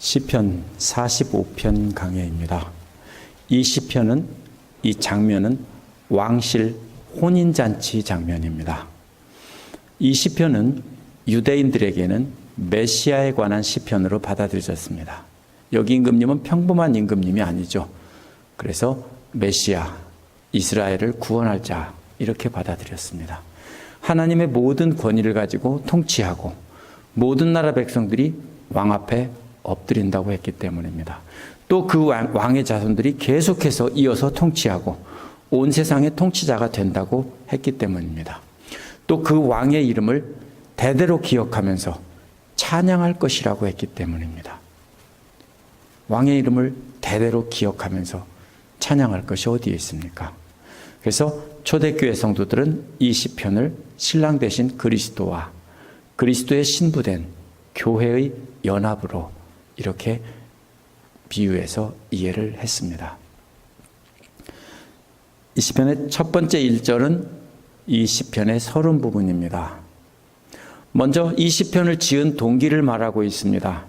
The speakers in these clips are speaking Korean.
시편 45편 강해입니다. 이 시편은, 이 장면은 왕실 혼인잔치 장면입니다. 이 시편은 유대인들에게는 메시아에 관한 시편으로 받아들여졌습니다. 여기 임금님은 평범한 임금님이 아니죠. 그래서 메시아, 이스라엘을 구원할 자, 이렇게 받아들였습니다. 하나님의 모든 권위를 가지고 통치하고 모든 나라 백성들이 왕 앞에 엎드린다고 했기 때문입니다. 또 그 왕의 자손들이 계속해서 이어서 통치하고 온 세상의 통치자가 된다고 했기 때문입니다. 또 그 왕의 이름을 대대로 기억하면서 찬양할 것이라고 했기 때문입니다. 왕의 이름을 대대로 기억하면서 찬양할 것이 어디에 있습니까? 그래서 초대교회 성도들은 이 시편을 신랑 되신 그리스도와 그리스도의 신부된 교회의 연합으로 이렇게 비유해서 이해를 했습니다. 이 시편의 첫 번째 1절은 이 시편의 서론 부분입니다. 먼저 이 시편을 지은 동기를 말하고 있습니다.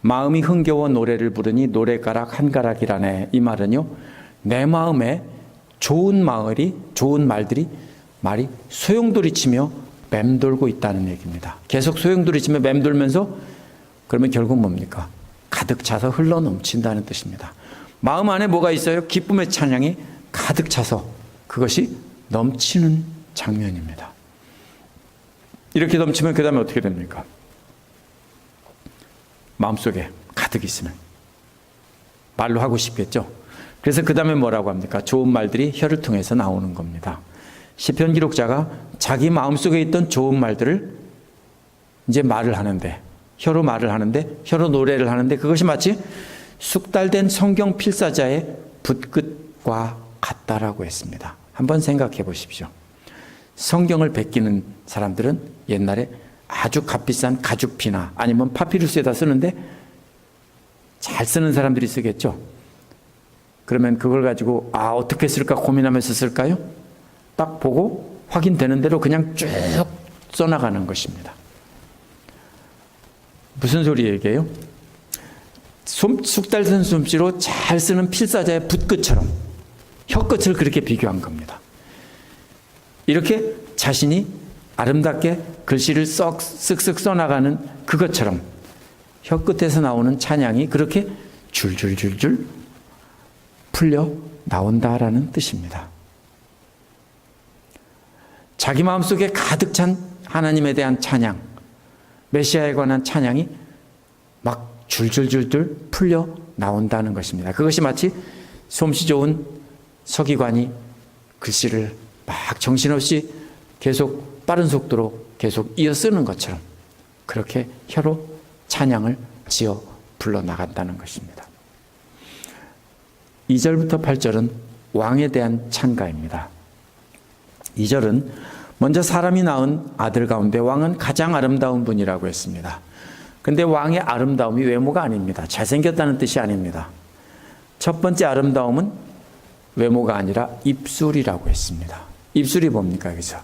마음이 흥겨워 노래를 부르니 노래가락 한 가락이라네. 이 말은요, 내 마음에 좋은 말이 소용돌이치며 맴돌고 있다는 얘기입니다. 계속 소용돌이치며 맴돌면서 그러면 결국 뭡니까? 가득 차서 흘러 넘친다는 뜻입니다. 마음 안에 뭐가 있어요? 기쁨의 찬양이 가득 차서 그것이 넘치는 장면입니다. 이렇게 넘치면 그 다음에 어떻게 됩니까? 마음속에 가득 있으면 말로 하고 싶겠죠. 그래서 그 다음에 뭐라고 합니까? 좋은 말들이 혀를 통해서 나오는 겁니다. 시편 기록자가 자기 마음속에 있던 좋은 말들을 이제 말을 하는데, 혀로 말을 하는데, 혀로 노래를 하는데, 그것이 마치 숙달된 성경 필사자의 붓끝과 같다라고 했습니다. 한번 생각해 보십시오. 성경을 베끼는 사람들은 옛날에 아주 값비싼 가죽피나 아니면 파피루스에다 쓰는데 잘 쓰는 사람들이 쓰겠죠. 그러면 그걸 가지고 어떻게 쓸까 고민하면서 쓸까요? 딱 보고 확인되는 대로 그냥 쭉 써나가는 것입니다. 무슨 소리 얘기예요? 숙달된 솜씨로 잘 쓰는 필사자의 붓끝처럼 혀끝을 그렇게 비교한 겁니다. 이렇게 자신이 아름답게 글씨를 쓱쓱 써나가는 그것처럼 혀끝에서 나오는 찬양이 그렇게 줄줄줄줄 풀려 나온다라는 뜻입니다. 자기 마음속에 가득 찬 하나님에 대한 찬양, 메시아에 관한 찬양이 막 줄줄줄줄 풀려 나온다는 것입니다. 그것이 마치 솜씨 좋은 서기관이 글씨를 막 정신없이 계속 빠른 속도로 계속 이어 쓰는 것처럼 그렇게 혀로 찬양을 지어 불러나간다는 것입니다. 2절부터 8절은 왕에 대한 찬가입니다. 2절은 먼저 사람이 낳은 아들 가운데 왕은 가장 아름다운 분이라고 했습니다. 그런데 왕의 아름다움이 외모가 아닙니다. 잘생겼다는 뜻이 아닙니다. 첫 번째 아름다움은 외모가 아니라 입술이라고 했습니다. 입술이 뭡니까? 여기서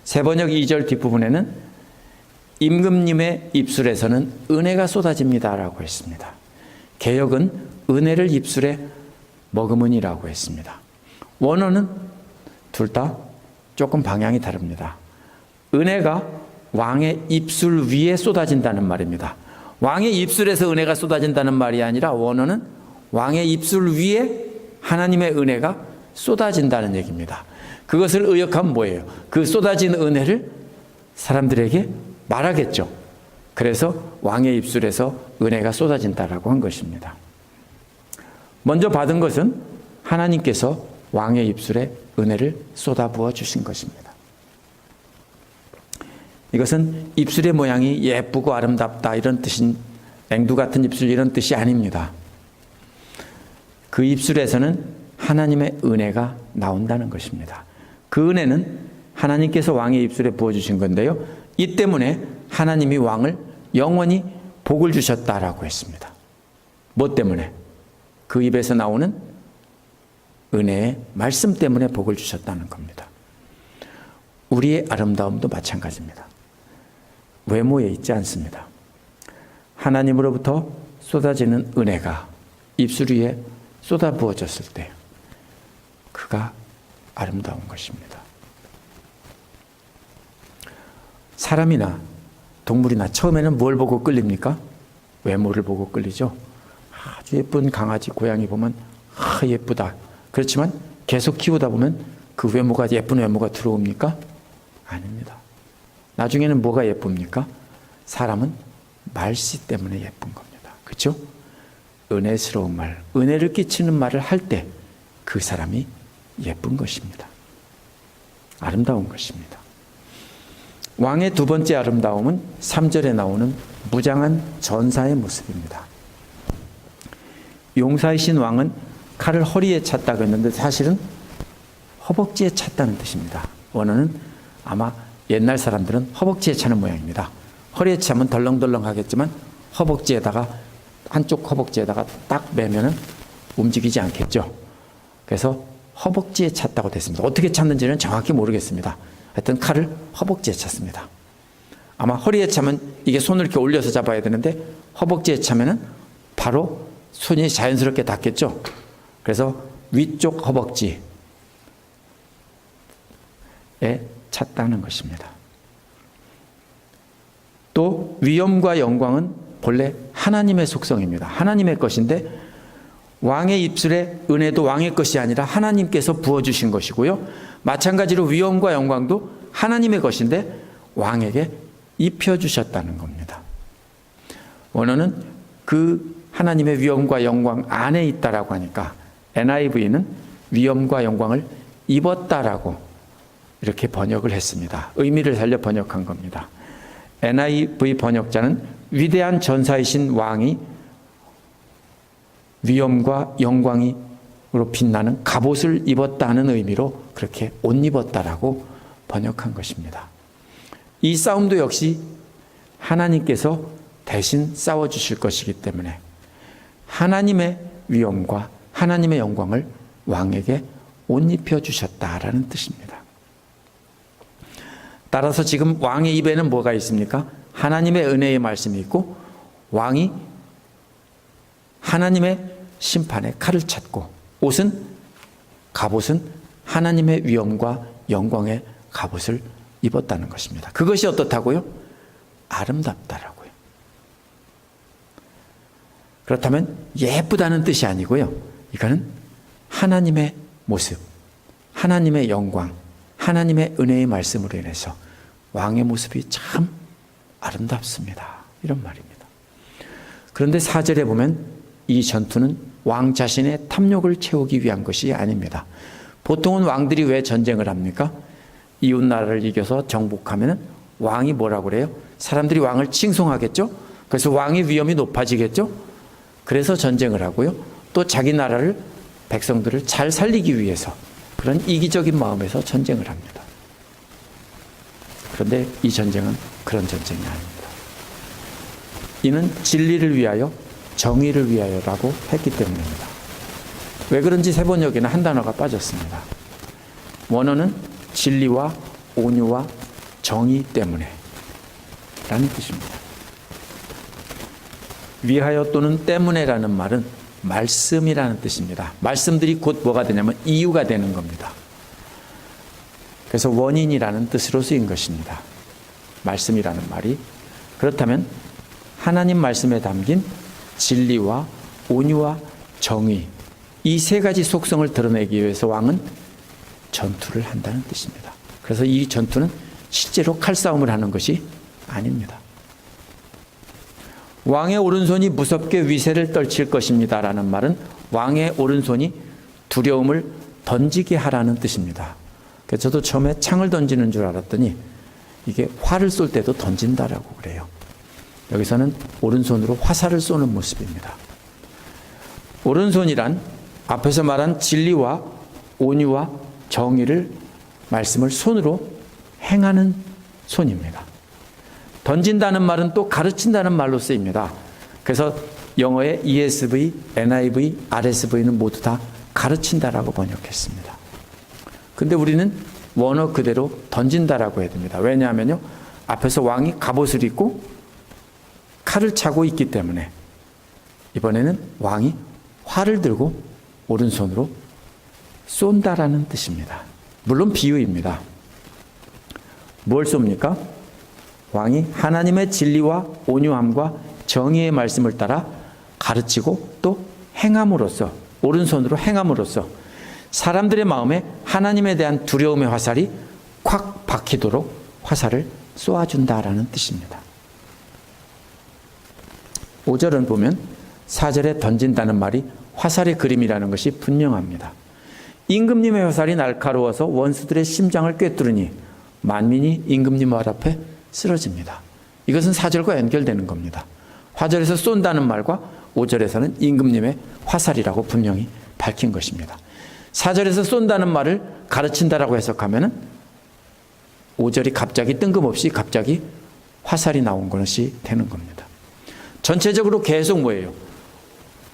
세번역 2절 뒷부분에는 임금님의 입술에서는 은혜가 쏟아집니다라고 했습니다. 개역은 은혜를 입술에 머금으니라고 했습니다. 원어는 둘 다 조금 방향이 다릅니다. 은혜가 왕의 입술 위에 쏟아진다는 말입니다. 왕의 입술에서 은혜가 쏟아진다는 말이 아니라 원어는 왕의 입술 위에 하나님의 은혜가 쏟아진다는 얘기입니다. 그것을 의역하면 뭐예요? 그 쏟아진 은혜를 사람들에게 말하겠죠. 그래서 왕의 입술에서 은혜가 쏟아진다라고 한 것입니다. 먼저 받은 것은 하나님께서 왕의 입술에 은혜를 쏟아부어 주신 것입니다. 이것은 입술의 모양이 예쁘고 아름답다 이런 뜻인, 앵두 같은 입술 이런 뜻이 아닙니다. 그 입술에서는 하나님의 은혜가 나온다는 것입니다. 그 은혜는 하나님께서 왕의 입술에 부어주신 건데요. 이 때문에 하나님이 왕을 영원히 복을 주셨다라고 했습니다. 뭐 때문에? 그 입에서 나오는 은혜의 말씀 때문에 복을 주셨다는 겁니다. 우리의 아름다움도 마찬가지입니다. 외모에 있지 않습니다. 하나님으로부터 쏟아지는 은혜가 입술 위에 쏟아 부어졌을 때 그가 아름다운 것입니다. 사람이나 동물이나 처음에는 뭘 보고 끌립니까? 외모를 보고 끌리죠. 아주 예쁜 강아지, 고양이 보면 예쁘다. 그렇지만 계속 키우다 보면 그 외모가 예쁜 외모가 들어옵니까? 아닙니다. 나중에는 뭐가 예쁩니까? 사람은 말씨 때문에 예쁜 겁니다. 그렇죠? 은혜스러운 말, 은혜를 끼치는 말을 할 때 그 사람이 예쁜 것입니다. 아름다운 것입니다. 왕의 두 번째 아름다움은 3절에 나오는 무장한 전사의 모습입니다. 용사이신 왕은 칼을 허리에 찼다고 했는데 사실은 허벅지에 찼다는 뜻입니다. 원어는 아마 옛날 사람들은 허벅지에 차는 모양입니다. 허리에 차면 덜렁덜렁 하겠지만 허벅지에다가 한쪽 허벅지에다가 딱 매면은 움직이지 않겠죠. 그래서 허벅지에 찼다고 됐습니다. 어떻게 찼는지는 정확히 모르겠습니다. 하여튼 칼을 허벅지에 찼습니다. 아마 허리에 차면 이게 손을 이렇게 올려서 잡아야 되는데 허벅지에 차면은 바로 손이 자연스럽게 닿겠죠. 그래서 위쪽 허벅지에 찼다는 것입니다. 또 위엄과 영광은 본래 하나님의 속성입니다. 하나님의 것인데 왕의 입술에 은혜도 왕의 것이 아니라 하나님께서 부어주신 것이고요. 마찬가지로 위엄과 영광도 하나님의 것인데 왕에게 입혀주셨다는 겁니다. 원어는 그 하나님의 위엄과 영광 안에 있다라고 하니까 NIV는 위엄과 영광을 입었다라고 이렇게 번역을 했습니다. 의미를 살려 번역한 겁니다. NIV 번역자는 위대한 전사이신 왕이 위엄과 영광으로 빛나는 갑옷을 입었다는 의미로 그렇게 옷 입었다라고 번역한 것입니다. 이 싸움도 역시 하나님께서 대신 싸워주실 것이기 때문에 하나님의 위엄과 하나님의 영광을 왕에게 옷 입혀주셨다라는 뜻입니다. 따라서 지금 왕의 입에는 뭐가 있습니까? 하나님의 은혜의 말씀이 있고 왕이 하나님의 심판에 칼을 찼고 갑옷은 하나님의 위엄과 영광의 갑옷을 입었다는 것입니다. 그것이 어떻다고요? 아름답다라고요. 그렇다면 예쁘다는 뜻이 아니고요. 이거는 하나님의 모습, 하나님의 영광, 하나님의 은혜의 말씀으로 인해서 왕의 모습이 참 아름답습니다. 이런 말입니다. 그런데 4절에 보면 이 전투는 왕 자신의 탐욕을 채우기 위한 것이 아닙니다. 보통은 왕들이 왜 전쟁을 합니까? 이웃나라를 이겨서 정복하면 왕이 뭐라고 그래요? 사람들이 왕을 칭송하겠죠? 그래서 왕의 위엄이 높아지겠죠? 그래서 전쟁을 하고요. 또 자기 나라를, 백성들을 잘 살리기 위해서 그런 이기적인 마음에서 전쟁을 합니다. 그런데 이 전쟁은 그런 전쟁이 아닙니다. 이는 진리를 위하여 정의를 위하여라고 했기 때문입니다. 왜 그런지 세 번역에는 한 단어가 빠졌습니다. 원어는 진리와 온유와 정의 때문에 라는 뜻입니다. 위하여 또는 때문에라는 말은 말씀이라는 뜻입니다. 말씀들이 곧 뭐가 되냐면 이유가 되는 겁니다. 그래서 원인이라는 뜻으로 쓰인 것입니다. 말씀이라는 말이. 그렇다면 하나님 말씀에 담긴 진리와 온유와 정의, 이 세 가지 속성을 드러내기 위해서 왕은 전투를 한다는 뜻입니다. 그래서 이 전투는 실제로 칼싸움을 하는 것이 아닙니다. 왕의 오른손이 무섭게 위세를 떨칠 것입니다 라는 말은 왕의 오른손이 두려움을 던지게 하라는 뜻입니다. 그래서 저도 처음에 창을 던지는 줄 알았더니 이게 활을 쏠 때도 던진다라고 그래요. 여기서는 오른손으로 화살을 쏘는 모습입니다. 오른손이란 앞에서 말한 진리와 온유와 정의를 말씀을 손으로 행하는 손입니다. 던진다는 말은 또 가르친다는 말로 쓰입니다. 그래서 영어의 ESV, NIV, RSV는 모두 다 가르친다라고 번역했습니다. 근데 우리는 원어 그대로 던진다라고 해야 됩니다. 왜냐하면요, 앞에서 왕이 갑옷을 입고 칼을 차고 있기 때문에 이번에는 왕이 활을 들고 오른손으로 쏜다라는 뜻입니다. 물론 비유입니다. 뭘 쏩니까? 왕이 하나님의 진리와 온유함과 정의의 말씀을 따라 가르치고 또 행함으로써, 오른손으로 행함으로써 사람들의 마음에 하나님에 대한 두려움의 화살이 콱 박히도록 화살을 쏘아준다라는 뜻입니다. 5절은 보면 4절에 던진다는 말이 화살의 그림이라는 것이 분명합니다. 임금님의 화살이 날카로워서 원수들의 심장을 꿰뚫으니 만민이 임금님 말 앞에 쓰러집니다. 이것은 4절과 연결되는 겁니다. 화절에서 쏜다는 말과 5절에서는 임금님의 화살이라고 분명히 밝힌 것입니다. 4절에서 쏜다는 말을 가르친다라고 해석하면 5절이 갑자기 뜬금없이 갑자기 화살이 나온 것이 되는 겁니다. 전체적으로 계속 뭐예요?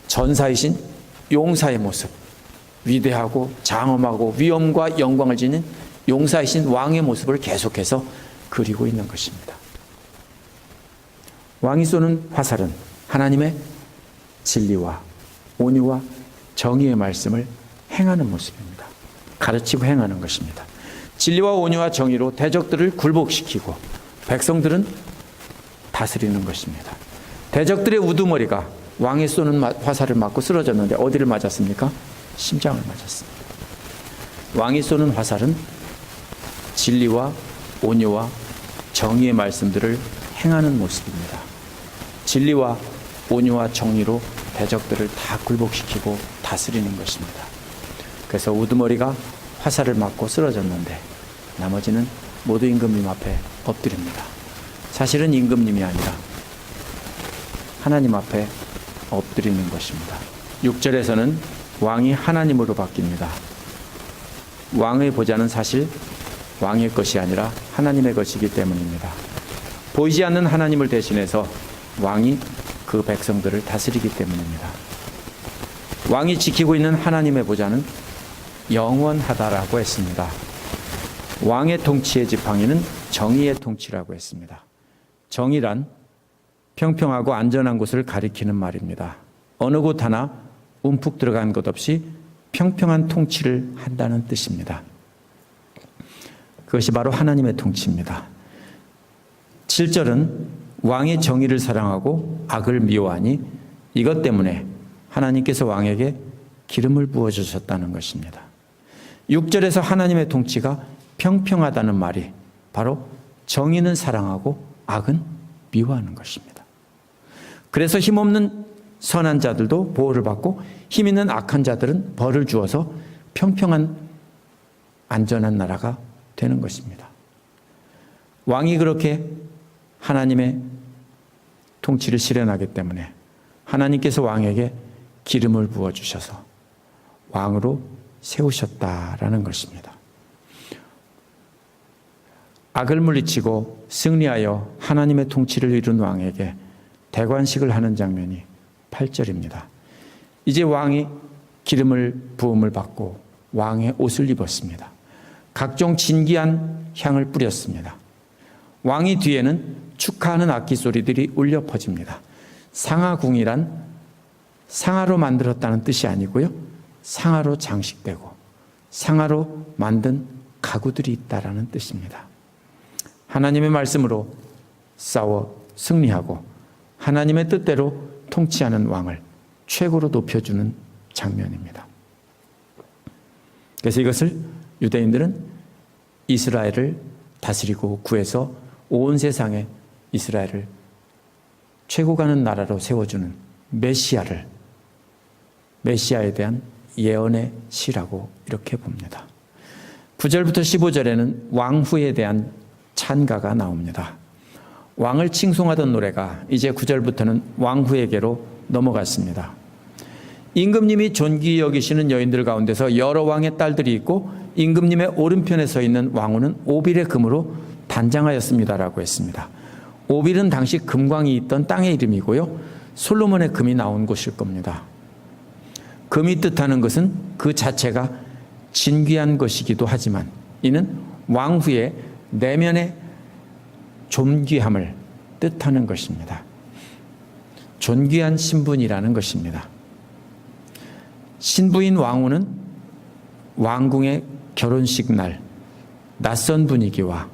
전사이신 용사의 모습, 위대하고 장엄하고 위엄과 영광을 지닌 용사이신 왕의 모습을 계속해서 그리고 있는 것입니다. 왕이 쏘는 화살은 하나님의 진리와 온유와 정의의 말씀을 행하는 모습입니다. 가르치고 행하는 것입니다. 진리와 온유와 정의로 대적들을 굴복시키고 백성들은 다스리는 것입니다. 대적들의 우두머리가 왕이 쏘는 화살을 맞고 쓰러졌는데 어디를 맞았습니까? 심장을 맞았습니다. 왕이 쏘는 화살은 진리와 온유와 정의의 말씀들을 행하는 모습입니다. 진리와 온유와 정의로 대적들을 다 굴복시키고 다스리는 것입니다. 그래서 우두머리가 화살을 맞고 쓰러졌는데 나머지는 모두 임금님 앞에 엎드립니다. 사실은 임금님이 아니라 하나님 앞에 엎드리는 것입니다. 6절에서는 왕이 하나님으로 바뀝니다. 왕의 보좌는 사실 왕의 것이 아니라 하나님의 것이기 때문입니다. 보이지 않는 하나님을 대신해서 왕이 그 백성들을 다스리기 때문입니다. 왕이 지키고 있는 하나님의 보좌는 영원하다라고 했습니다. 왕의 통치의 지팡이는 정의의 통치라고 했습니다. 정의란 평평하고 안전한 곳을 가리키는 말입니다. 어느 곳 하나 움푹 들어간 것 없이 평평한 통치를 한다는 뜻입니다. 그것이 바로 하나님의 통치입니다. 7절은 왕의 정의를 사랑하고 악을 미워하니 이것 때문에 하나님께서 왕에게 기름을 부어주셨다는 것입니다. 6절에서 하나님의 통치가 평평하다는 말이 바로 정의는 사랑하고 악은 미워하는 것입니다. 그래서 힘없는 선한 자들도 보호를 받고 힘 있는 악한 자들은 벌을 주어서 평평한 안전한 나라가 되는 것입니다. 왕이 그렇게 하나님의 통치를 실현하기 때문에 하나님께서 왕에게 기름을 부어주셔서 왕으로 세우셨다라는 것입니다. 악을 물리치고 승리하여 하나님의 통치를 이룬 왕에게 대관식을 하는 장면이 8절입니다. 이제 왕이 기름을 부음을 받고 왕의 옷을 입었습니다. 각종 진귀한 향을 뿌렸습니다. 왕이 뒤에는 축하하는 악기 소리들이 울려 퍼집니다. 상하궁이란 상아로 만들었다는 뜻이 아니고요. 상아로 장식되고 상아로 만든 가구들이 있다라는 뜻입니다. 하나님의 말씀으로 싸워 승리하고 하나님의 뜻대로 통치하는 왕을 최고로 높여주는 장면입니다. 그래서 이것을 유대인들은 이스라엘을 다스리고 구해서 온 세상에 이스라엘을 최고 가는 나라로 세워주는 메시아에 대한 예언의 시라고 이렇게 봅니다. 9절부터 15절에는 왕후에 대한 찬가가 나옵니다. 왕을 칭송하던 노래가 이제 9절부터는 왕후에게로 넘어갔습니다. 임금님이 존귀히 여기시는 여인들 가운데서 여러 왕의 딸들이 있고 임금님의 오른편에 서 있는 왕후는 오빌의 금으로 단장하였습니다라고 했습니다. 오빌은 당시 금광이 있던 땅의 이름이고요. 솔로몬의 금이 나온 곳일 겁니다. 금이 뜻하는 것은 그 자체가 진귀한 것이기도 하지만 이는 왕후의 내면의 존귀함을 뜻하는 것입니다. 존귀한 신분이라는 것입니다. 신부인 왕후는 왕궁의 결혼식 날 낯선 분위기와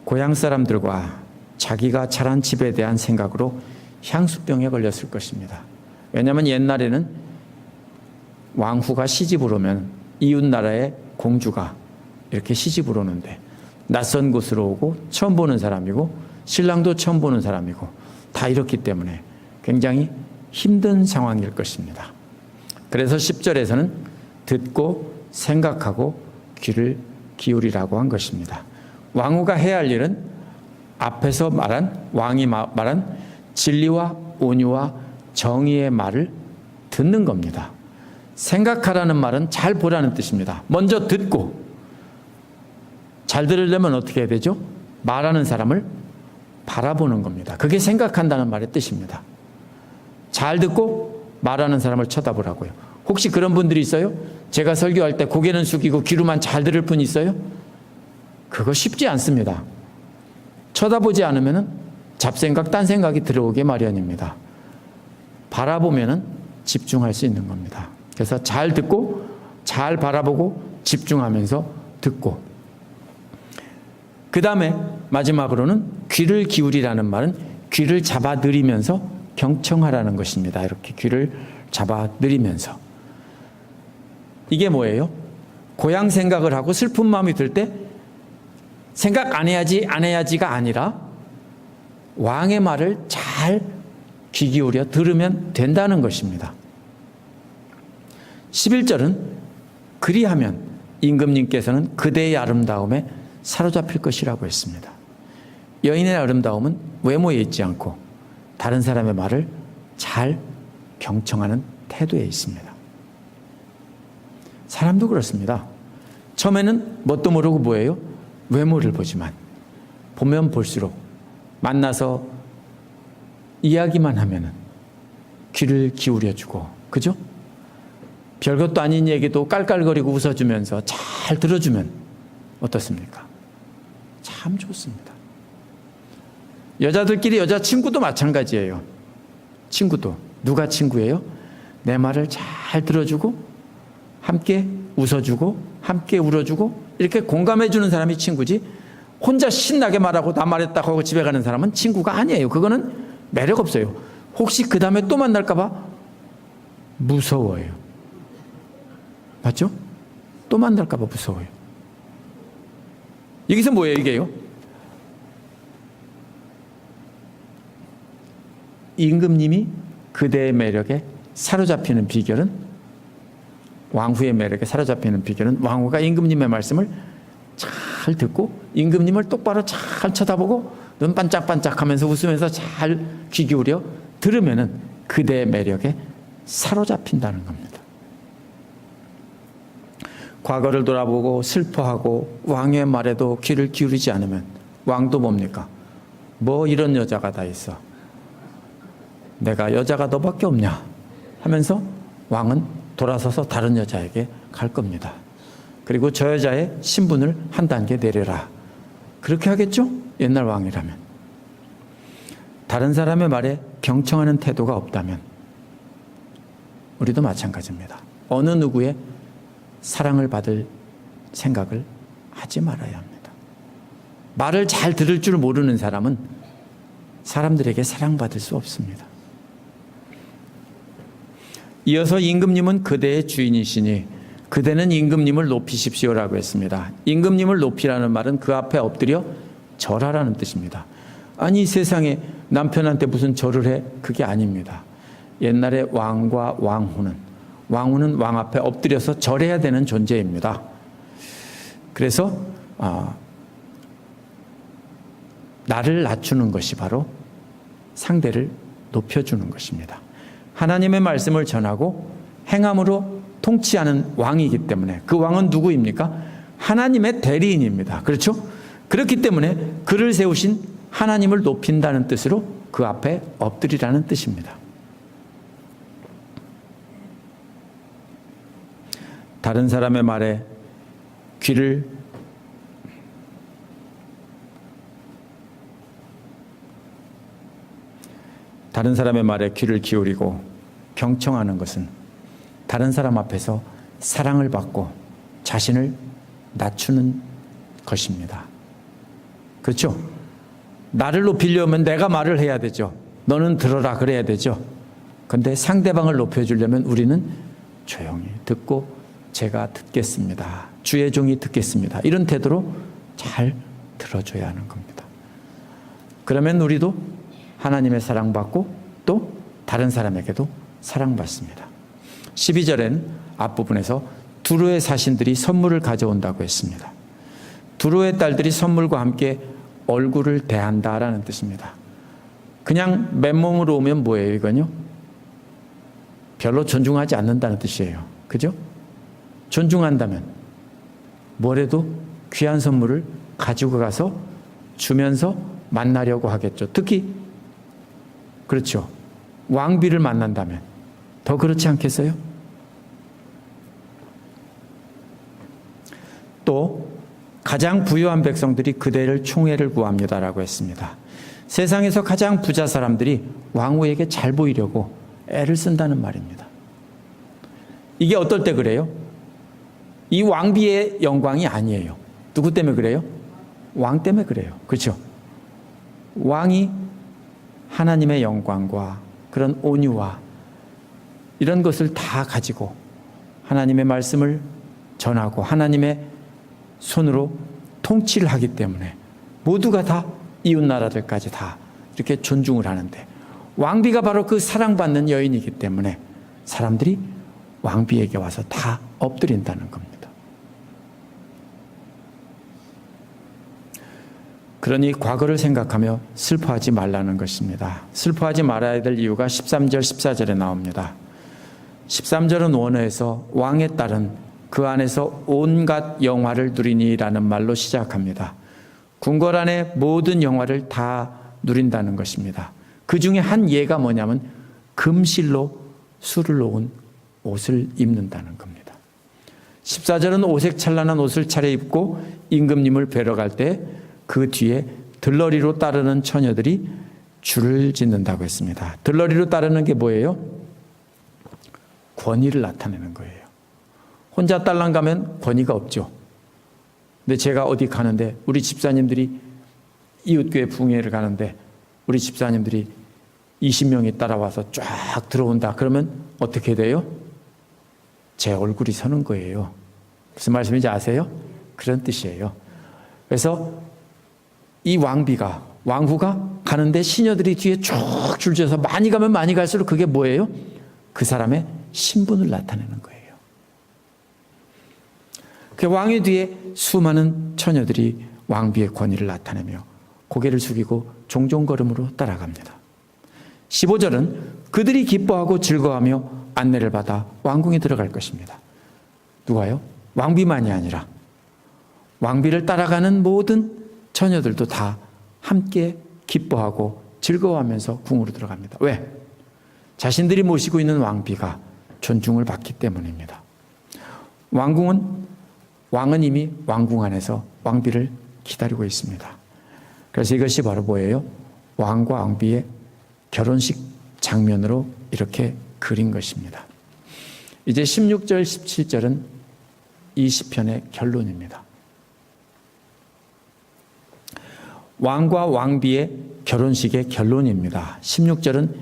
고향 사람들과 자기가 자란 집에 대한 생각으로 향수병에 걸렸을 것입니다. 왜냐하면 옛날에는 왕후가 시집을 오면 이웃 나라의 공주가 이렇게 시집을 오는데 낯선 곳으로 오고 처음 보는 사람이고 신랑도 처음 보는 사람이고 다 이렇기 때문에 굉장히 힘든 상황일 것입니다. 그래서 10절에서는 듣고 생각하고 귀를 기울이라고 한 것입니다. 왕후가 해야 할 일은 앞에서 말한 왕이 말한 진리와 온유와 정의의 말을 듣는 겁니다. 생각하라는 말은 잘 보라는 뜻입니다. 먼저 듣고, 잘 들으려면 어떻게 해야 되죠? 말하는 사람을 바라보는 겁니다. 그게 생각한다는 말의 뜻입니다. 잘 듣고 말하는 사람을 쳐다보라고요. 혹시 그런 분들이 있어요? 제가 설교할 때 고개는 숙이고 귀로만 잘 들을 분 있어요? 그거 쉽지 않습니다. 쳐다보지 않으면 잡생각, 딴 생각이 들어오게 마련입니다. 바라보면 집중할 수 있는 겁니다. 그래서 잘 듣고 잘 바라보고 집중하면서 듣고, 그 다음에 마지막으로는 귀를 기울이라는 말은 귀를 잡아들이면서 경청하라는 것입니다. 이렇게 귀를 잡아들이면서. 이게 뭐예요? 고향 생각을 하고 슬픈 마음이 들 때 생각 안 해야지가 아니라 왕의 말을 잘 귀 기울여 들으면 된다는 것입니다. 11절은 그리하면 임금님께서는 그대의 아름다움에 사로잡힐 것이라고 했습니다. 여인의 아름다움은 외모에 있지 않고 다른 사람의 말을 잘 경청하는 태도에 있습니다. 사람도 그렇습니다. 처음에는 뭣도 모르고 뭐예요? 외모를 보지만 보면 볼수록 만나서 이야기만 하면은 귀를 기울여주고, 그죠? 별것도 아닌 얘기도 깔깔거리고 웃어주면서 잘 들어주면 어떻습니까? 참 좋습니다. 여자들끼리 여자친구도 마찬가지예요. 친구도 누가 친구예요? 내 말을 잘 들어주고 함께 웃어주고 함께 울어주고 이렇게 공감해주는 사람이 친구지, 혼자 신나게 말하고 나 말했다고 하고 집에 가는 사람은 친구가 아니에요. 그거는 매력 없어요. 혹시 그 다음에 또 만날까 봐 무서워요. 맞죠? 또 만날까 봐 무서워요. 여기서 뭐예요, 이게요? 임금님이 그대의 매력에 사로잡히는 비결은, 왕후의 매력에 사로잡히는 비결은 왕후가 임금님의 말씀을 잘 듣고 임금님을 똑바로 잘 쳐다보고 눈 반짝반짝하면서 웃으면서 잘 귀 기울여 들으면은 그대의 매력에 사로잡힌다는 겁니다. 과거를 돌아보고 슬퍼하고 왕의 말에도 귀를 기울이지 않으면 왕도 뭡니까? 뭐 이런 여자가 다 있어. 내가 여자가 너밖에 없냐 하면서 왕은 돌아서서 다른 여자에게 갈 겁니다. 그리고 저 여자의 신분을 한 단계 내려라. 그렇게 하겠죠? 옛날 왕이라면. 다른 사람의 말에 경청하는 태도가 없다면 우리도 마찬가지입니다. 어느 누구의 사랑을 받을 생각을 하지 말아야 합니다. 말을 잘 들을 줄 모르는 사람은 사람들에게 사랑받을 수 없습니다. 이어서 임금님은 그대의 주인이시니 그대는 임금님을 높이십시오라고 했습니다. 임금님을 높이라는 말은 그 앞에 엎드려 절하라는 뜻입니다. 아니, 세상에 남편한테 무슨 절을 해? 그게 아닙니다. 옛날에 왕과 왕후는 왕 앞에 엎드려서 절해야 되는 존재입니다. 그래서 나를 낮추는 것이 바로 상대를 높여주는 것입니다. 하나님의 말씀을 전하고 행함으로 통치하는 왕이기 때문에, 그 왕은 누구입니까? 하나님의 대리인입니다. 그렇죠? 그렇기 때문에 그를 세우신 하나님을 높인다는 뜻으로 그 앞에 엎드리라는 뜻입니다. 다른 사람의 말에 귀를 다른 사람의 말에 귀를 기울이고 경청하는 것은 다른 사람 앞에서 사랑을 받고 자신을 낮추는 것입니다. 그렇죠? 나를 높이려면 내가 말을 해야 되죠. 너는 들어라 그래야 되죠. 그런데 상대방을 높여주려면 우리는 조용히 듣고 제가 듣겠습니다. 주의 종이 듣겠습니다. 이런 태도로 잘 들어줘야 하는 겁니다. 그러면 우리도 하나님의 사랑받고 또 다른 사람에게도 사랑받습니다. 12절엔 앞부분에서 두로의 사신들이 선물을 가져온다고 했습니다. 두로의 딸들이 선물과 함께 얼굴을 대한다라는 뜻입니다. 그냥 맨몸으로 오면 뭐예요 이건요? 별로 존중하지 않는다는 뜻이에요. 그죠? 존중한다면 뭐래도 귀한 선물을 가지고 가서 주면서 만나려고 하겠죠. 특히 그렇죠. 왕비를 만난다면 더 그렇지 않겠어요? 또 가장 부유한 백성들이 그대를 총애를 구합니다라고 했습니다. 세상에서 가장 부자 사람들이 왕후에게 잘 보이려고 애를 쓴다는 말입니다. 이게 어떨 때 그래요? 이 왕비의 영광이 아니에요. 누구 때문에 그래요? 왕 때문에 그래요. 그렇죠? 왕이 하나님의 영광과 그런 온유와 이런 것을 다 가지고 하나님의 말씀을 전하고 하나님의 손으로 통치를 하기 때문에 모두가 다 이웃 나라들까지 다 이렇게 존중을 하는데 왕비가 바로 그 사랑받는 여인이기 때문에 사람들이 왕비에게 와서 다 엎드린다는 겁니다. 그러니 과거를 생각하며 슬퍼하지 말라는 것입니다. 슬퍼하지 말아야 될 이유가 13절, 14절에 나옵니다. 13절은 원어에서 왕의 딸은 그 안에서 온갖 영화를 누리니라는 말로 시작합니다. 궁궐 안에 모든 영화를 다 누린다는 것입니다. 그 중에 한 예가 뭐냐면 금실로 술을 놓은 옷을 입는다는 겁니다. 14절은 오색 찬란한 옷을 차려입고 임금님을 뵈러 갈 때 그 뒤에 들러리로 따르는 처녀들이 줄을 짓는다고 했습니다. 들러리로 따르는 게 뭐예요? 권위를 나타내는 거예요. 혼자 딸랑 가면 권위가 없죠. 근데 제가 어디 가는데 우리 집사님들이 이웃교회 부흥회를 가는데 우리 집사님들이 20명이 따라와서 쫙 들어온다. 그러면 어떻게 돼요? 제 얼굴이 서는 거예요. 무슨 말씀인지 아세요? 그런 뜻이에요. 그래서 이 왕후가 가는데 시녀들이 뒤에 쭉 줄져서 많이 가면 많이 갈수록 그게 뭐예요? 그 사람의 신분을 나타내는 거예요. 그 왕의 뒤에 수많은 처녀들이 왕비의 권위를 나타내며 고개를 숙이고 종종걸음으로 따라갑니다. 15절은 그들이 기뻐하고 즐거워하며 안내를 받아 왕궁에 들어갈 것입니다. 누가요? 왕비만이 아니라 왕비를 따라가는 모든 처녀들도 다 함께 기뻐하고 즐거워하면서 궁으로 들어갑니다. 왜? 자신들이 모시고 있는 왕비가 존중을 받기 때문입니다. 왕은 이미 왕궁 안에서 왕비를 기다리고 있습니다. 그래서 이것이 바로 뭐예요? 왕과 왕비의 결혼식 장면으로 이렇게 그린 것입니다. 이제 16절, 17절은 이 시편의 결론입니다. 왕과 왕비의 결혼식의 결론입니다. 16절은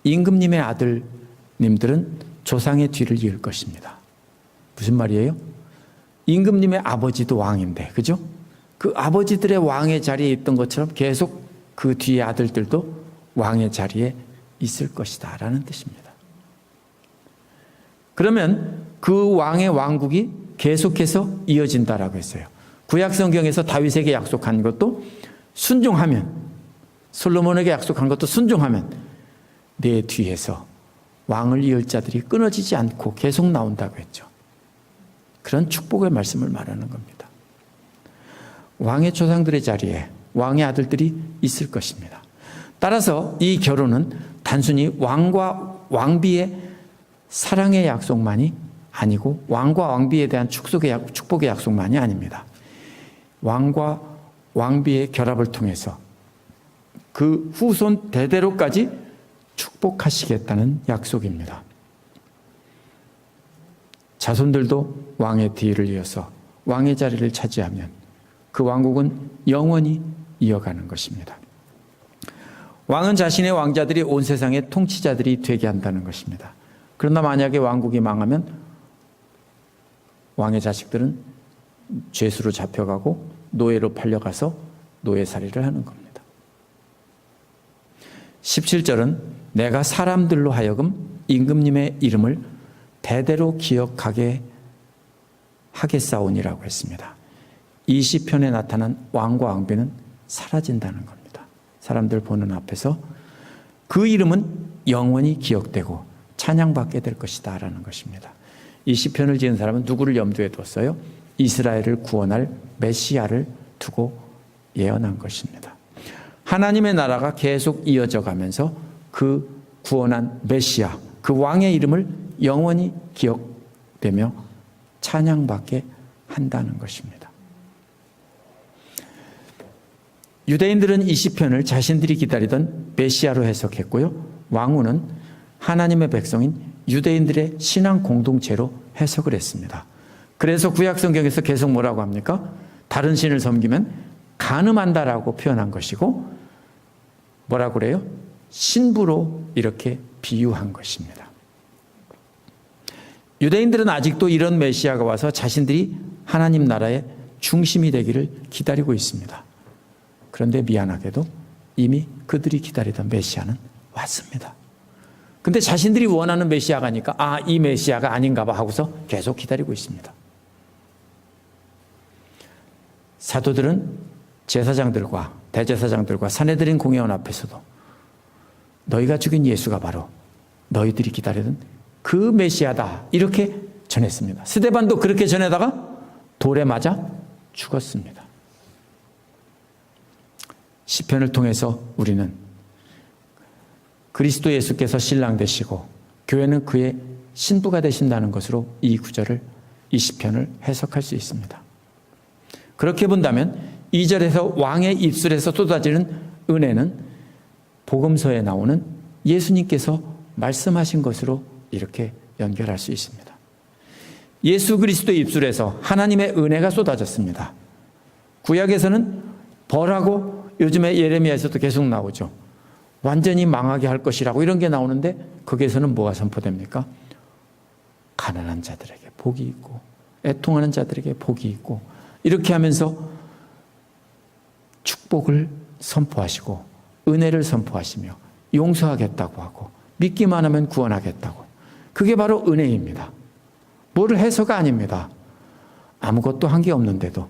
임금님의 아들님들은 조상의 뒤를 이을 것입니다. 무슨 말이에요? 임금님의 아버지도 왕인데, 그죠? 그 아버지들의 왕의 자리에 있던 것처럼 계속 그 뒤에 아들들도 왕의 자리에 있을 것이다 라는 뜻입니다. 그러면 그 왕의 왕국이 계속해서 이어진다라고 했어요. 구약 성경에서 다윗에게 약속한 것도 순종하면, 솔로몬에게 약속한 것도 순종하면 내 뒤에서 왕을 이을 자들이 끊어지지 않고 계속 나온다고 했죠. 그런 축복의 말씀을 말하는 겁니다. 왕의 조상들의 자리에 왕의 아들들이 있을 것입니다. 따라서 이 결혼은 단순히 왕과 왕비의 사랑의 약속만이 아니고 왕과 왕비에 대한 축복의 약속만이 아닙니다. 왕과 왕비의 결합을 통해서 그 후손 대대로까지 축복하시겠다는 약속입니다. 자손들도 왕의 뒤를 이어서 왕의 자리를 차지하면 그 왕국은 영원히 이어가는 것입니다. 왕은 자신의 왕자들이 온 세상의 통치자들이 되게 한다는 것입니다. 그러나 만약에 왕국이 망하면 왕의 자식들은 죄수로 잡혀가고 노예로 팔려가서 노예살이를 하는 겁니다. 17절은 내가 사람들로 하여금 임금님의 이름을 대대로 기억하게 하겠사오니라고 했습니다. 이 시편에 나타난 왕과 왕비는 사라진다는 겁니다. 사람들 보는 앞에서 그 이름은 영원히 기억되고 찬양받게 될 것이다 라는 것입니다. 이 시편을 지은 사람은 누구를 염두에 뒀어요? 이스라엘을 구원할 메시아를 두고 예언한 것입니다. 하나님의 나라가 계속 이어져 가면서 그 구원한 메시아, 그 왕의 이름을 영원히 기억되며 찬양받게 한다는 것입니다. 유대인들은 이 시편을 자신들이 기다리던 메시아로 해석했고요. 왕후는 하나님의 백성인 유대인들의 신앙 공동체로 해석을 했습니다. 그래서 구약 성경에서 계속 뭐라고 합니까? 다른 신을 섬기면 간음한다라고 표현한 것이고 뭐라고 그래요? 신부로 이렇게 비유한 것입니다. 유대인들은 아직도 이런 메시아가 와서 자신들이 하나님 나라의 중심이 되기를 기다리고 있습니다. 그런데 미안하게도 이미 그들이 기다리던 메시아는 왔습니다. 근데 자신들이 원하는 메시아가 아니까 이 메시아가 아닌가 봐 하고서 계속 기다리고 있습니다. 사도들은 제사장들과 대제사장들과 산헤드린 공회원 앞에서도 너희가 죽인 예수가 바로 너희들이 기다리던 그 메시아다 이렇게 전했습니다. 스데반도 그렇게 전해다가 돌에 맞아 죽었습니다. 시편을 통해서 우리는 그리스도 예수께서 신랑 되시고 교회는 그의 신부가 되신다는 것으로 이 구절을, 이 시편을 해석할 수 있습니다. 그렇게 본다면 2절에서 왕의 입술에서 쏟아지는 은혜는 복음서에 나오는 예수님께서 말씀하신 것으로 이렇게 연결할 수 있습니다. 예수 그리스도의 입술에서 하나님의 은혜가 쏟아졌습니다. 구약에서는 벌하고 요즘에 예레미야에서도 계속 나오죠. 완전히 망하게 할 것이라고 이런 게 나오는데 거기에서는 뭐가 선포됩니까? 가난한 자들에게 복이 있고 애통하는 자들에게 복이 있고 이렇게 하면서 축복을 선포하시고 은혜를 선포하시며 용서하겠다고 하고 믿기만 하면 구원하겠다고. 그게 바로 은혜입니다. 뭐를 해서가 아닙니다. 아무것도 한 게 없는데도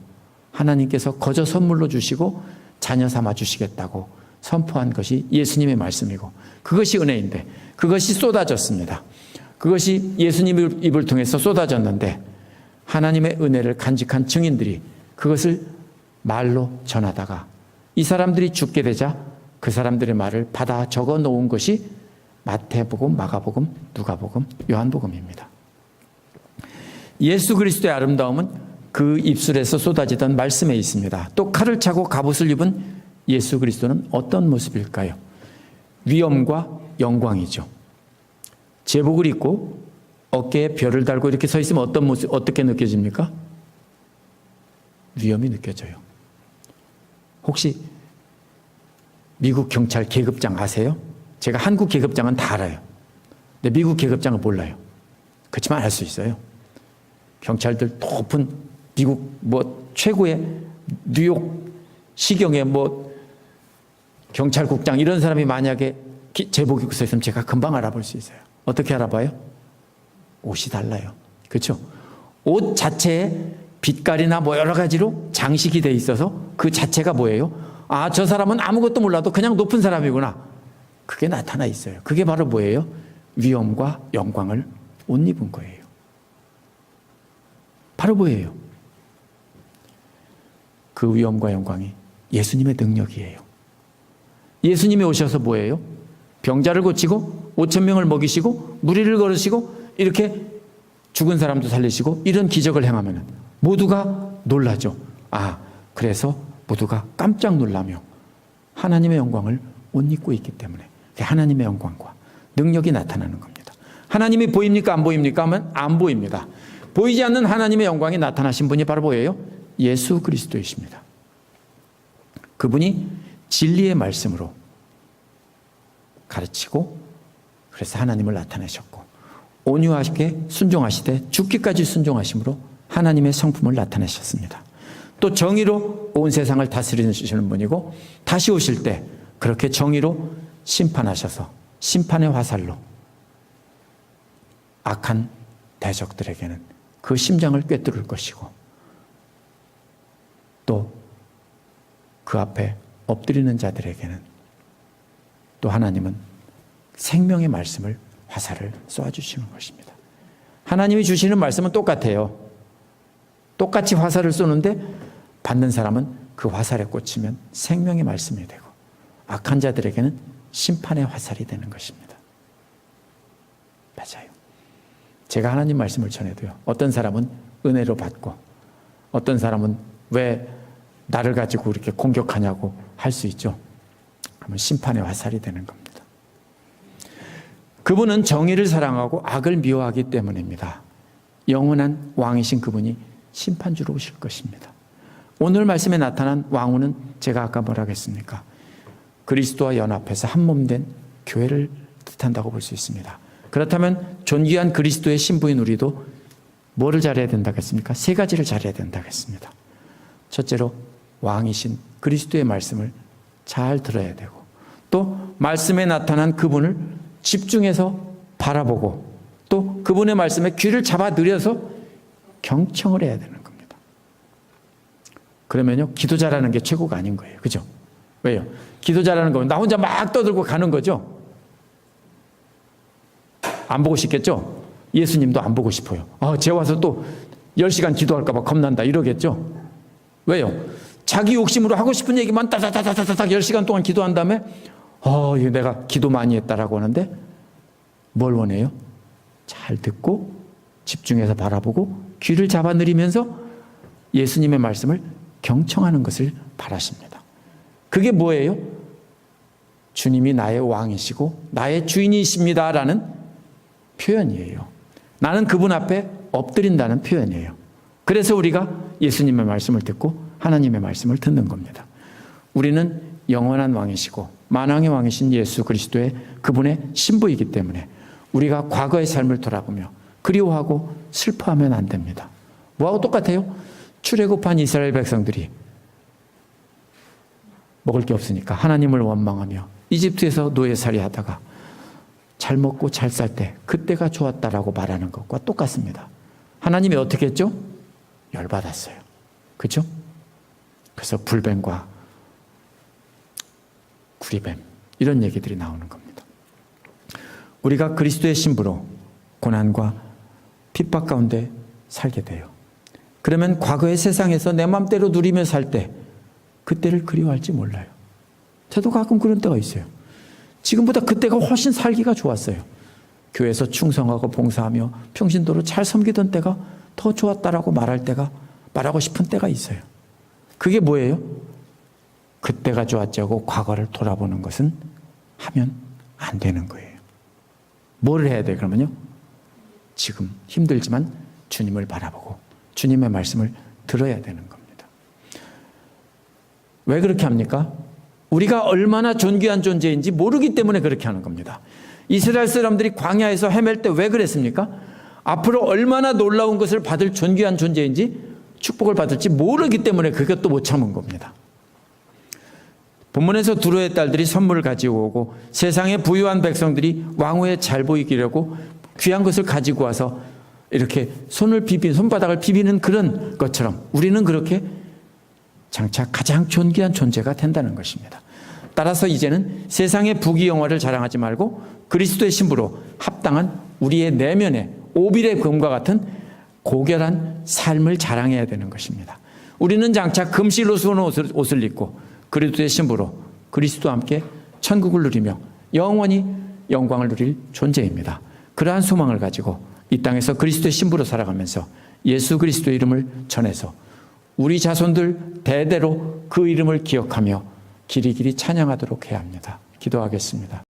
하나님께서 거저 선물로 주시고 자녀 삼아 주시겠다고 선포한 것이 예수님의 말씀이고 그것이 은혜인데 그것이 쏟아졌습니다. 그것이 예수님의 입을 통해서 쏟아졌는데 하나님의 은혜를 간직한 증인들이 그것을 말로 전하다가 이 사람들이 죽게 되자 그 사람들의 말을 받아 적어 놓은 것이 마태복음, 마가복음, 누가복음, 요한복음입니다. 예수 그리스도의 아름다움은 그 입술에서 쏟아지던 말씀에 있습니다. 또 칼을 차고 갑옷을 입은 예수 그리스도는 어떤 모습일까요? 위엄과 영광이죠. 제복을 입고 어깨에 별을 달고 이렇게 서 있으면 어떤 모습, 어떻게 느껴집니까? 위엄이 느껴져요. 혹시 미국 경찰 계급장 아세요? 제가 한국 계급장은 다 알아요. 근데 미국 계급장은 몰라요. 그렇지만 알 수 있어요. 경찰들 높은 미국 최고의 뉴욕 시경의 경찰국장 이런 사람이 만약에 제복 입고 서 있으면 제가 금방 알아볼 수 있어요. 어떻게 알아봐요? 옷이 달라요. 그렇죠? 옷 자체에 빛깔이나 여러 가지로 장식이 돼 있어서 그 자체가 뭐예요? 저 사람은 아무것도 몰라도 그냥 높은 사람이구나. 그게 나타나 있어요. 그게 바로 뭐예요? 위엄과 영광을 옷 입은 거예요. 바로 뭐예요? 그 위엄과 영광이 예수님의 능력이에요. 예수님이 오셔서 뭐예요? 병자를 고치고 5,000명을 먹이시고 무리를 걸으시고 이렇게 죽은 사람도 살리시고 이런 기적을 행하면 모두가 놀라죠. 그래서 모두가 깜짝 놀라며 하나님의 영광을 옷 입고 있기 때문에 하나님의 영광과 능력이 나타나는 겁니다. 하나님이 보입니까? 안 보입니까? 하면 안 보입니다. 보이지 않는 하나님의 영광이 나타나신 분이 바로 뭐예요? 예수 그리스도이십니다. 그분이 진리의 말씀으로 가르치고 그래서 하나님을 나타내셨고 온유하게 순종하시되 죽기까지 순종하심으로 하나님의 성품을 나타내셨습니다. 또 정의로 온 세상을 다스리시는 분이고 다시 오실 때 그렇게 정의로 심판하셔서 심판의 화살로 악한 대적들에게는 그 심장을 꿰뚫을 것이고 또 그 앞에 엎드리는 자들에게는 또 하나님은 생명의 말씀을 화살을 쏘아주시는 것입니다. 하나님이 주시는 말씀은 똑같아요. 똑같이 화살을 쏘는데 받는 사람은 그 화살에 꽂히면 생명의 말씀이 되고 악한 자들에게는 심판의 화살이 되는 것입니다. 맞아요. 제가 하나님 말씀을 전해도요. 어떤 사람은 은혜로 받고 어떤 사람은 왜 나를 가지고 이렇게 공격하냐고 할 수 있죠. 그러면 심판의 화살이 되는 겁니다. 그분은 정의를 사랑하고 악을 미워하기 때문입니다. 영원한 왕이신 그분이 심판주로 오실 것입니다. 오늘 말씀에 나타난 왕후는 제가 아까 뭐라고 했습니까? 그리스도와 연합해서 한 몸 된 교회를 뜻한다고 볼 수 있습니다. 그렇다면 존귀한 그리스도의 신부인 우리도 뭐를 잘해야 된다고 했습니까? 세 가지를 잘해야 된다고 했습니다. 첫째로 왕이신 그리스도의 말씀을 잘 들어야 되고 또 말씀에 나타난 그분을 집중해서 바라보고 또 그분의 말씀에 귀를 잡아 들여서 경청을 해야 되는 겁니다. 그러면요 기도 잘하는 게 최고가 아닌 거예요. 그죠? 왜요? 기도 잘하는 거면 나 혼자 막 떠들고 가는 거죠. 안 보고 싶겠죠? 예수님도 안 보고 싶어요. 쟤 와서 또 10시간 기도할까 봐 겁난다 이러겠죠? 왜요? 자기 욕심으로 하고 싶은 얘기만 따다다다다닥 10시간 동안 기도한 다음에 내가 기도 많이 했다라고 하는데 뭘 원해요? 잘 듣고 집중해서 바라보고 귀를 잡아 들이면서 예수님의 말씀을 경청하는 것을 바라십니다. 그게 뭐예요? 주님이 나의 왕이시고 나의 주인이십니다라는 표현이에요. 나는 그분 앞에 엎드린다는 표현이에요. 그래서 우리가 예수님의 말씀을 듣고 하나님의 말씀을 듣는 겁니다. 우리는 영원한 왕이시고 만왕의 왕이신 예수 그리스도의 그분의 신부이기 때문에 우리가 과거의 삶을 돌아보며 그리워하고 슬퍼하면 안 됩니다. 뭐하고 똑같아요? 출애굽한 이스라엘 백성들이 먹을 게 없으니까 하나님을 원망하며 이집트에서 노예살이 하다가 잘 먹고 잘 살 때 그때가 좋았다라고 말하는 것과 똑같습니다. 하나님이 어떻게 했죠? 열받았어요. 그렇죠? 그래서 불뱀과 구리뱀 이런 얘기들이 나오는 겁니다. 우리가 그리스도의 신부로 고난과 핍박 가운데 살게 돼요. 그러면 과거의 세상에서 내 맘대로 누리며 살 때 그때를 그리워할지 몰라요. 저도 가끔 그런 때가 있어요. 지금보다 그때가 훨씬 살기가 좋았어요. 교회에서 충성하고 봉사하며 평신도로 잘 섬기던 때가 더 좋았다라고 말하고 싶은 때가 있어요. 그게 뭐예요? 그때가 좋았지 하고 과거를 돌아보는 것은 하면 안 되는 거예요. 뭘 해야 돼 그러면요? 지금 힘들지만 주님을 바라보고 주님의 말씀을 들어야 되는 겁니다. 왜 그렇게 합니까? 우리가 얼마나 존귀한 존재인지 모르기 때문에 그렇게 하는 겁니다. 이스라엘 사람들이 광야에서 헤맬 때 왜 그랬습니까? 앞으로 얼마나 놀라운 것을 받을 존귀한 존재인지 축복을 받을지 모르기 때문에 그것도 못 참은 겁니다. 본문에서 두로의 딸들이 선물을 가지고 오고 세상의 부유한 백성들이 왕후에 잘 보이기려고 귀한 것을 가지고 와서 이렇게 손바닥을 비비는 그런 것처럼 우리는 그렇게 장차 가장 존귀한 존재가 된다는 것입니다. 따라서 이제는 세상의 부귀영화를 자랑하지 말고 그리스도의 신부로 합당한 우리의 내면의 오빌의 금과 같은 고결한 삶을 자랑해야 되는 것입니다. 우리는 장차 금실로 수놓은 옷을 입고 그리스도의 신부로 그리스도와 함께 천국을 누리며 영원히 영광을 누릴 존재입니다. 그러한 소망을 가지고 이 땅에서 그리스도의 신부로 살아가면서 예수 그리스도의 이름을 전해서 우리 자손들 대대로 그 이름을 기억하며 길이길이 찬양하도록 해야 합니다. 기도하겠습니다.